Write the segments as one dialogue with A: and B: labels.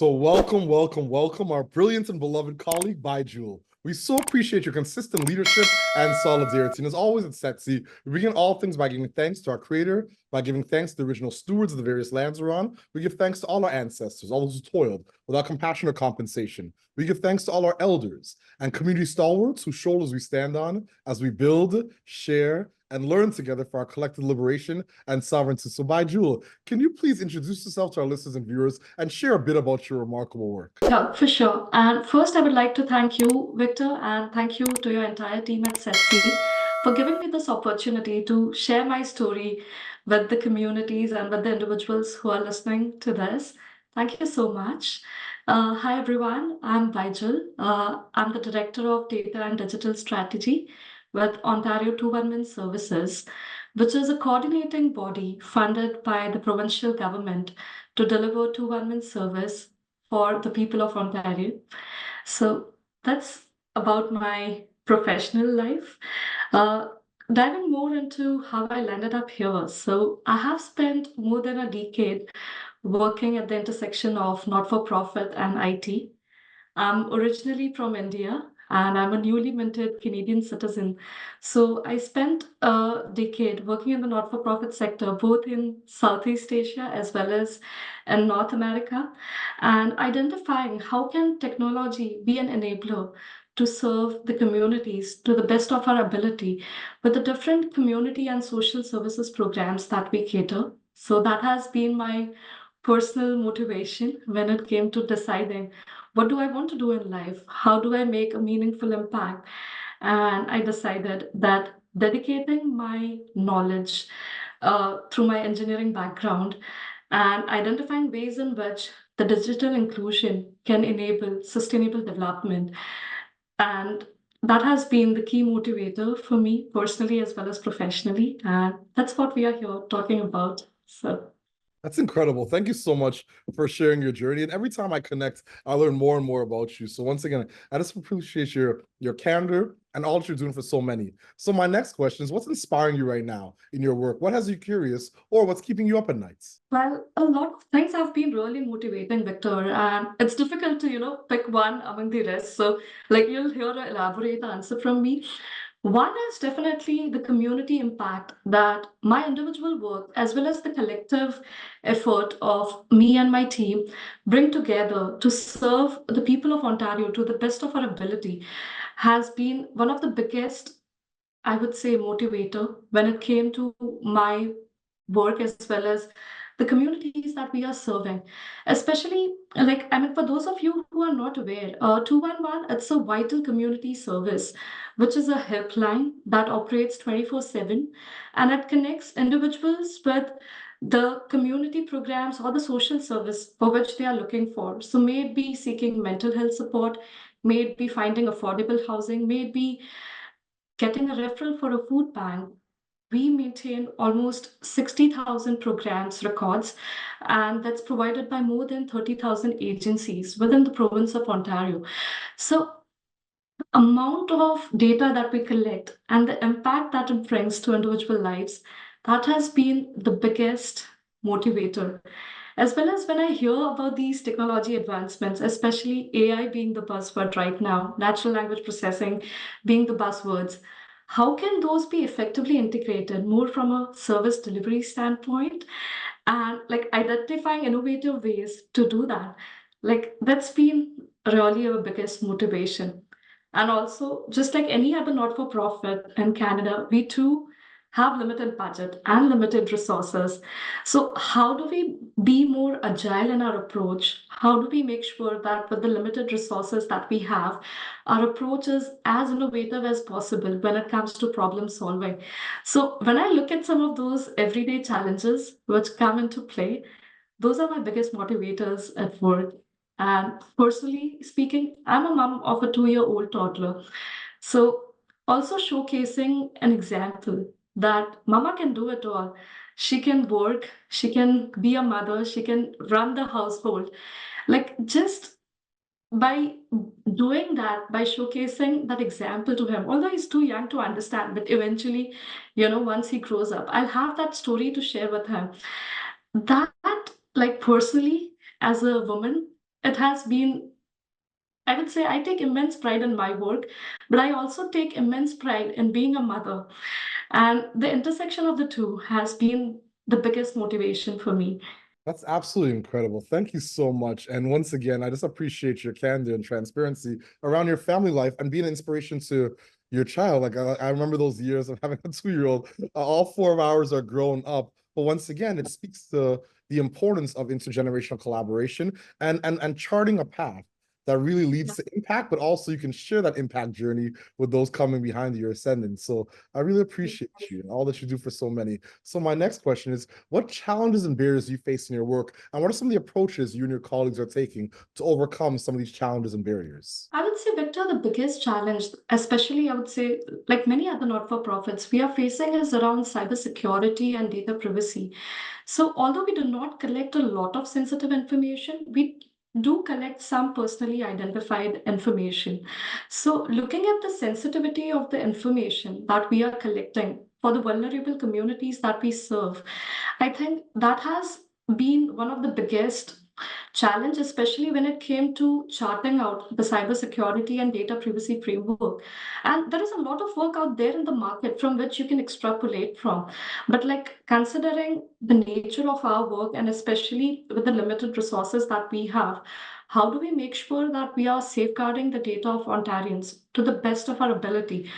A: So welcome, our brilliant and beloved colleague, Baijul. We so appreciate your consistent leadership and solidarity. And as always at Setsi, we begin all things by giving thanks to our creator, by giving thanks to the original stewards of the various lands we're on. We give thanks to all our ancestors, all those who toiled without compassion or compensation. We give thanks to all our elders and community stalwarts whose shoulders we stand on as we build, share, and learn together for our collective liberation and sovereignty. So, Baijul, can you please introduce yourself to our listeners and viewers and share a bit about your remarkable work?
B: Yeah, for sure. And first, I would like to thank you, Victor, and thank you to your entire team at Setsi for giving me this opportunity to share my story with the communities and with the individuals who are listening to this. Thank you so much. Hi, everyone. I'm Baijul. I'm the Director of Data and Digital Strategy with Ontario 211 Services, which is a coordinating body funded by the provincial government to deliver 211 service for the people of Ontario. So that's about my professional life. Uh, Diving more into how I landed up here. So I have spent more than a decade working at the intersection of not-for-profit and IT. I'm originally from India and I'm a newly minted Canadian citizen. So I spent a decade working in the not for profit sector, both in Southeast Asia as well as in North America, and identifying how can technology be an enabler to serve the communities to the best of our ability with the different community and social services programs that we cater. So that has been my personal motivation when it came to deciding what do I want to do in life? How do I make a meaningful impact? And I decided that dedicating my knowledge through my engineering background and identifying ways in which the digital inclusion can enable sustainable development. And that has been the key motivator for me personally as well as professionally. And that's what we are here talking about. So.
A: That's incredible. Thank you so much for sharing your journey. And every time I connect, I learn more and more about you. So once again, I just appreciate your candor and all that you're doing for so many. So my next question is, what's inspiring you right now in your work? What has you curious, or what's keeping you up at nights?
B: Well, a lot of things have been really motivating, Victor, and it's difficult to, pick one among the rest. So, like, you'll hear an elaborate answer from me. One is definitely the community impact that my individual work, as well as the collective effort of me and my team, bring together to serve the people of Ontario to the best of our ability, has been one of the biggest, I would say, motivator when it came to my work as well as the communities that we are serving. Especially, like, I mean, for those of you who are not aware, 211, it's a vital community service, which is a helpline that operates 24/7 and it connects individuals with the community programs or the social service for which they are looking for. So, may it be seeking mental health support, may it be finding affordable housing, may it be getting a referral for a food bank. We maintain almost 60,000 programs records, and that's provided by more than 30,000 agencies within the province of Ontario. So, the amount of data that we collect and the impact that it brings to individual lives, that has been the biggest motivator. As well as when I hear about these technology advancements, especially AI being the buzzword right now, natural language processing being the buzzwords, how can those be effectively integrated more from a service delivery standpoint and like identifying innovative ways to do that? Like that's been really our biggest motivation. And also, just like any other not for profit in Canada, we too have limited budget and limited resources. So, how do we be more agile in our approach? How do we make sure that with the limited resources that we have, our approach is as innovative as possible when it comes to problem solving? So, when I look at some of those everyday challenges which come into play, those are my biggest motivators at work. And personally speaking, I'm a mom of a 2-year-old toddler. So, also showcasing an example that mama can do it all. She can work, she can be a mother, she can run the household. Like, just by doing that, by showcasing that example to him, although he's too young to understand, but eventually, once he grows up, I'll have that story to share with him. That, like, personally, as a woman, it has been, I would say I take immense pride in my work, but I also take immense pride in being a mother. And the intersection of the two has been the biggest motivation for me.
A: That's absolutely incredible. Thank you so much. And once again, I just appreciate your candor and transparency around your family life and being an inspiration to your child. Like I remember those years of having a 2-year-old. All 4 of ours are grown up. But once again, it speaks to the importance of intergenerational collaboration and charting a path that really leads to impact, but also you can share that impact journey with those coming behind your ascendant. So I really appreciate you and all that you do for so many. So my next question is, what challenges and barriers do you face in your work, and what are some of the approaches you and your colleagues are taking to overcome some of these challenges and barriers?
B: I would say, Victor, the biggest challenge, especially I would say, like many other not-for-profits, we are facing is around cybersecurity and data privacy. So, although we do not collect a lot of sensitive information, we do collect some personally identified information. So, looking at the sensitivity of the information that we are collecting for the vulnerable communities that we serve, I think that has been one of the biggest challenge, especially when it came to charting out the cybersecurity and data privacy framework. And there is a lot of work out there in the market from which you can extrapolate from. But like considering the nature of our work and especially with the limited resources that we have, how do we make sure that we are safeguarding the data of Ontarians to the best of our ability?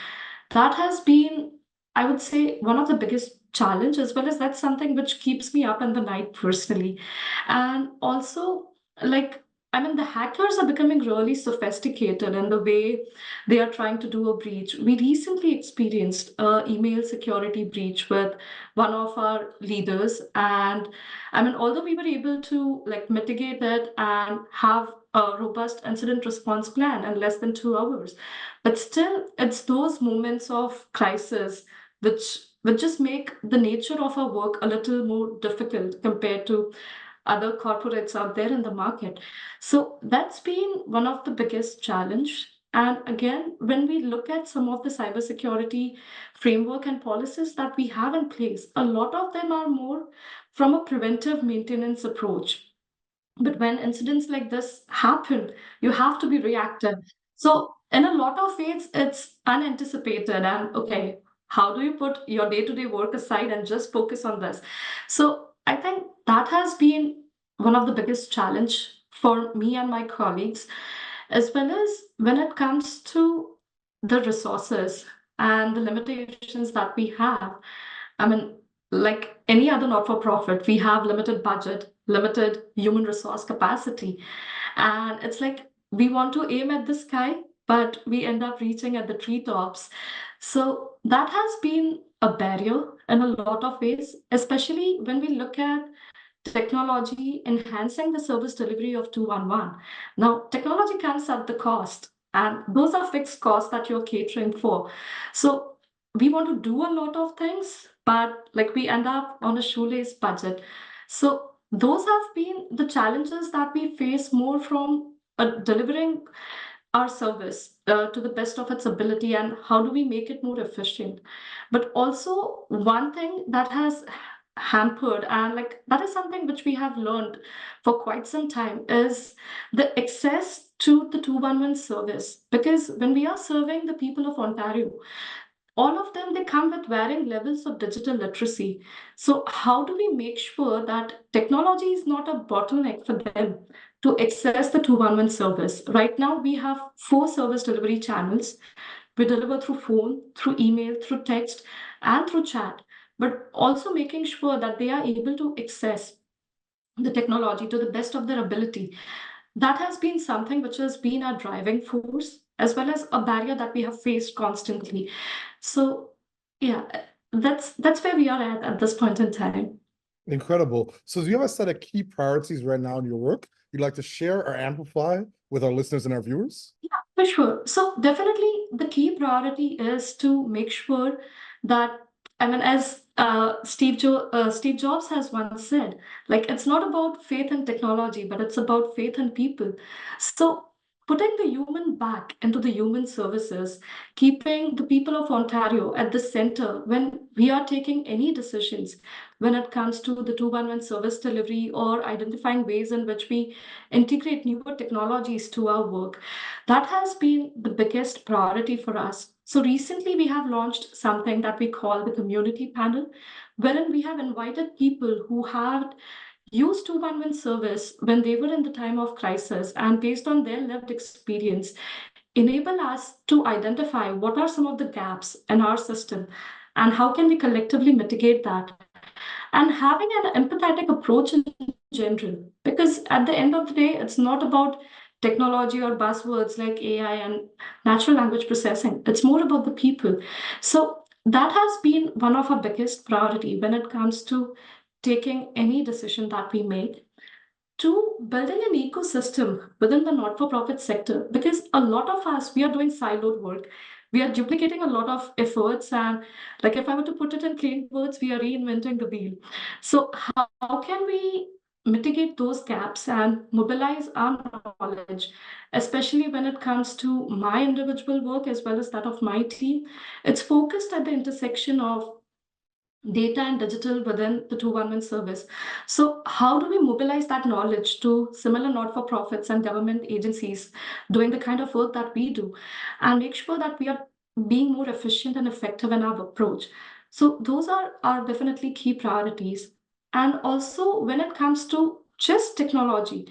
B: That has been, I would say, one of the biggest challenge, as well as that's something which keeps me up in the night personally. And also, like, I mean, the hackers are becoming really sophisticated in the way they are trying to do a breach. We recently experienced a email security breach with one of our leaders, and I mean, although we were able to like mitigate it and have a robust incident response plan in less than 2 hours, but still, it's those moments of crisis which just make the nature of our work a little more difficult compared to other corporates out there in the market. So that's been one of the biggest challenge. And again, when we look at some of the cybersecurity framework and policies that we have in place, a lot of them are more from a preventive maintenance approach. But when incidents like this happen, you have to be reactive. So, in a lot of ways, it's unanticipated. And okay, how do you put your day to day work aside and just focus on this? So, I think that has been one of the biggest challenge for me and my colleagues, as well as when it comes to the resources and the limitations that we have. I mean, like any other not-for-profit, we have limited budget, limited human resource capacity. And it's like we want to aim at the sky, but we end up reaching at the treetops. So that has been a barrier in a lot of ways, especially when we look at technology enhancing the service delivery of 211. Now, technology comes at the cost, and those are fixed costs that you're catering for. So we want to do a lot of things, but like we end up on a shoelace budget. So those have been the challenges that we face more from delivering our service to the best of its ability and how do we make it more efficient. But also one thing that has hampered and like that is something which we have learned for quite some time is the access to the 211 service, because when we are serving the people of Ontario, all of them they come with varying levels of digital literacy. So how do we make sure that technology is not a bottleneck for them to access the 211 service? Right now we have 4 service delivery channels. We deliver through phone, through email, through text, and through chat, but also making sure that they are able to access the technology to the best of their ability. That has been something which has been our driving force, as well as a barrier that we have faced constantly. So, yeah, that's where we are at this point in time.
A: Incredible. So do you have a set of key priorities right now in your work you'd like to share or amplify with our listeners and our viewers?
B: Yeah, for sure. So definitely the key priority is to make sure that, I mean, as Steve Jobs has once said, like it's not about faith in technology, but it's about faith in people. So putting the human back into the human services, keeping the people of Ontario at the center when we are taking any decisions when it comes to the 211 service delivery or identifying ways in which we integrate newer technologies to our work. That has been the biggest priority for us. So recently we have launched something that we call the community panel, wherein we have invited people who have used 211 service when they were in the time of crisis and based on their lived experience enable us to identify what are some of the gaps in our system and how can we collectively mitigate that, and having an empathetic approach in general, because at the end of the day it's not about technology or buzzwords like AI and natural language processing. It's more about the people. So that has been one of our biggest priority when it comes to taking any decision that we make, to building an ecosystem within the not-for-profit sector, because a lot of us, we are doing siloed work. We are duplicating a lot of efforts, and like if I were to put it in plain words, we are reinventing the wheel. So how can we mitigate those gaps and mobilize our knowledge, especially when it comes to my individual work as well as that of my team? It's focused at the intersection of data and digital within the 211 service. So, how do we mobilize that knowledge to similar not for profits and government agencies doing the kind of work that we do and make sure that we are being more efficient and effective in our approach? So, those are definitely key priorities. And also, when it comes to just technology,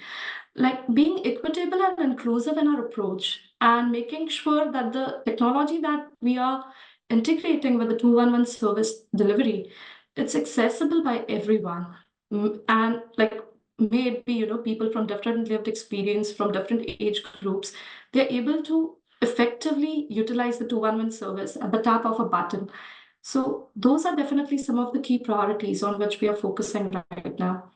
B: like being equitable and inclusive in our approach and making sure that the technology that we are integrating with the 211 service delivery, it's accessible by everyone. And like may it be, people from different lived experience, from different age groups, they're able to effectively utilize the 211 service at the tap of a button. So those are definitely some of the key priorities on which we are focusing right now.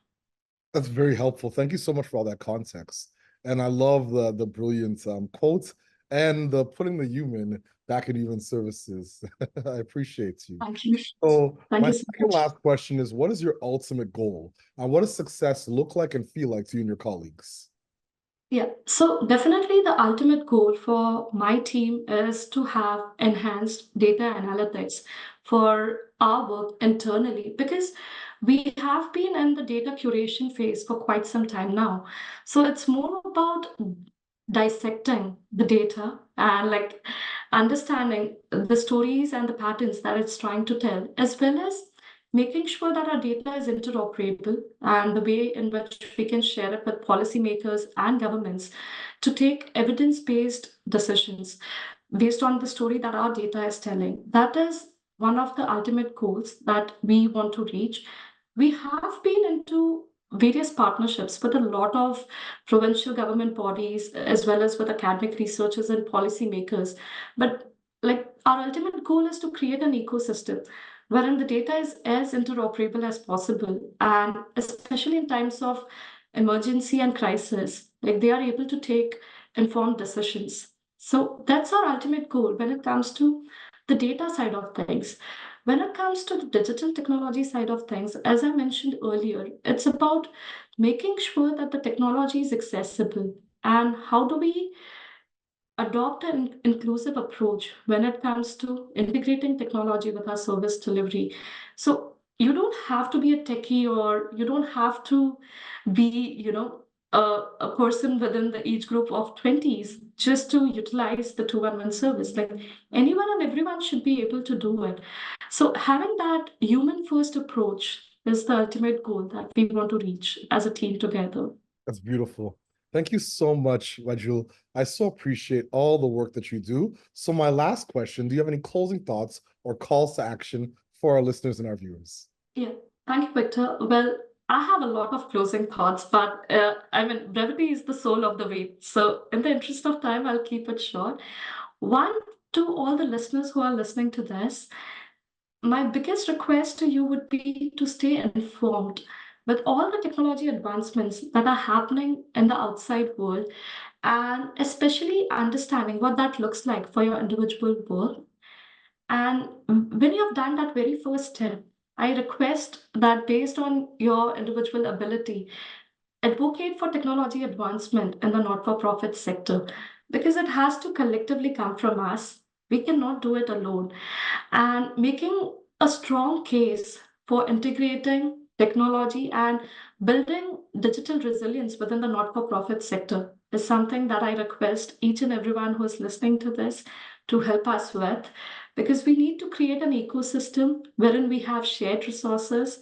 A: That's very helpful. Thank you so much for all that context. And I love the brilliant quotes and the putting the human back in human services. I appreciate you.
B: Thank you.
A: So
B: Thank
A: my
B: you so
A: second
B: much.
A: last question is, what is your ultimate goal? And what does success look like and feel like to you and your colleagues?
B: Yeah, so definitely the ultimate goal for my team is to have enhanced data analytics for our work internally, because we have been in the data curation phase for quite some time now. So it's more about dissecting the data and like understanding the stories and the patterns that it's trying to tell, as well as making sure that our data is interoperable and the way in which we can share it with policymakers and governments to take evidence-based decisions based on the story that our data is telling. That is one of the ultimate goals that we want to reach. We have been into various partnerships with a lot of provincial government bodies as well as with academic researchers and policymakers. But like our ultimate goal is to create an ecosystem wherein the data is as interoperable as possible, and especially in times of emergency and crisis, like they are able to take informed decisions. So that's our ultimate goal when it comes to the data side of things. When it comes to the digital technology side of things, as I mentioned earlier, it's about making sure that the technology is accessible, and how do we adopt an inclusive approach when it comes to integrating technology with our service delivery. So you don't have to be a techie, or you don't have to be, a person within the age group of 20s just to utilize the 211 service. Like anyone and everyone should be able to do it. So having that human first approach is the ultimate goal that we want to reach as a team together.
A: That's beautiful. Thank you so much, Baijul. I so appreciate all the work that you do. So my last question, do you have any closing thoughts or calls to action for our listeners and our viewers?
B: Yeah, thank you, Victor. Well, I have a lot of closing thoughts, but I mean, brevity is the soul of the way. So, in the interest of time, I'll keep it short. One, to all the listeners who are listening to this, my biggest request to you would be to stay informed with all the technology advancements that are happening in the outside world, and especially understanding what that looks like for your individual work. And when you have done that very first step, I request that based on your individual ability, advocate for technology advancement in the not-for-profit sector because it has to collectively come from us. We cannot do it alone. And making a strong case for integrating technology and building digital resilience within the not-for-profit sector is something that I request each and everyone who is listening to this to help us with, because we need to create an ecosystem wherein we have shared resources,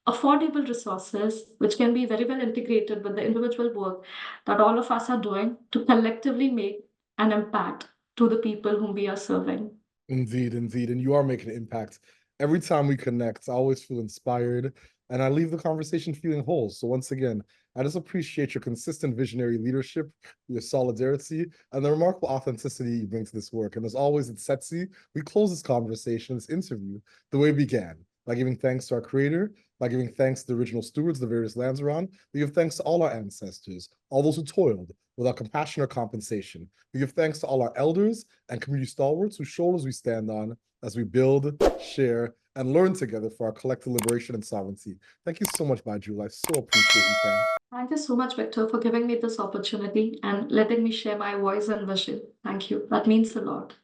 B: affordable resources, which can be very well integrated with the individual work that all of us are doing to collectively make an impact to the people whom we are serving.
A: Indeed, indeed. And you are making an impact. Every time we connect, I always feel inspired and I leave the conversation feeling whole. So once again, I just appreciate your consistent visionary leadership, your solidarity, and the remarkable authenticity you bring to this work. And as always at Setsi, we close this conversation, this interview, the way we began, by giving thanks to our creator, by giving thanks to the original stewards of the various lands around. We give thanks to all our ancestors, all those who toiled without compassion or compensation. We give thanks to all our elders and community stalwarts whose shoulders we stand on as we build, share, and learn together for our collective liberation and sovereignty. Thank you so much, Baijul. I so appreciate you, fam.
B: Thank you so much, Victor, for giving me this opportunity and letting me share my voice and vision. Thank you. That means a lot.